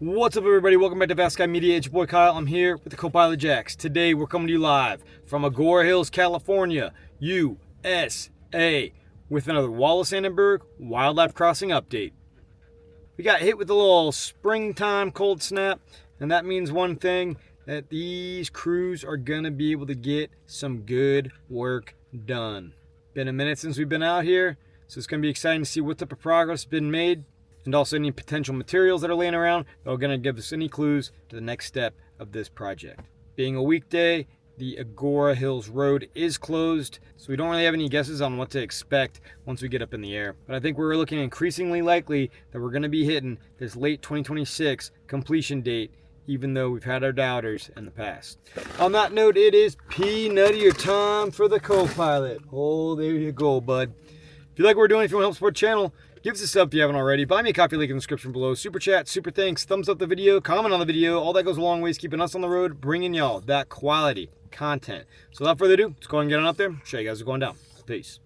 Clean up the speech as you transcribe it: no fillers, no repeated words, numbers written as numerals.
What's up, everybody? Welcome back to Fast Guy Media. It's your boy Kyle. I'm here with the co-pilot Jax. Today we're coming to you live from Agora Hills, California, USA, with another Wallis Annenberg Wildlife Crossing update. We got hit with a little springtime cold snap, and that means one thing, that these crews are gonna be able to get some good work done. Been a minute since we've been out here, so it's gonna be exciting to see what type of progress has been made, and also any potential materials that are laying around that are going to give us any clues to the next step of this project. Being a weekday, the Agora Hills Road is closed, so we don't really have any guesses on what to expect once we get up in the air. But I think we're looking increasingly likely that we're going to be hitting this late 2026 completion date, even though we've had our doubters in the past. On that note, it is peanuttier time for the co-pilot. Oh, there you go, bud. If you like what we're doing, if you want to help support the channel, give us a sub if you haven't already. Buy me a coffee, link in the description below. Super chat, super thanks, thumbs up the video, comment on the video. All that goes a long ways, keeping us on the road, bringing y'all that quality content. So without further ado, let's go ahead and get on up there. Show you guys what's going down. Peace.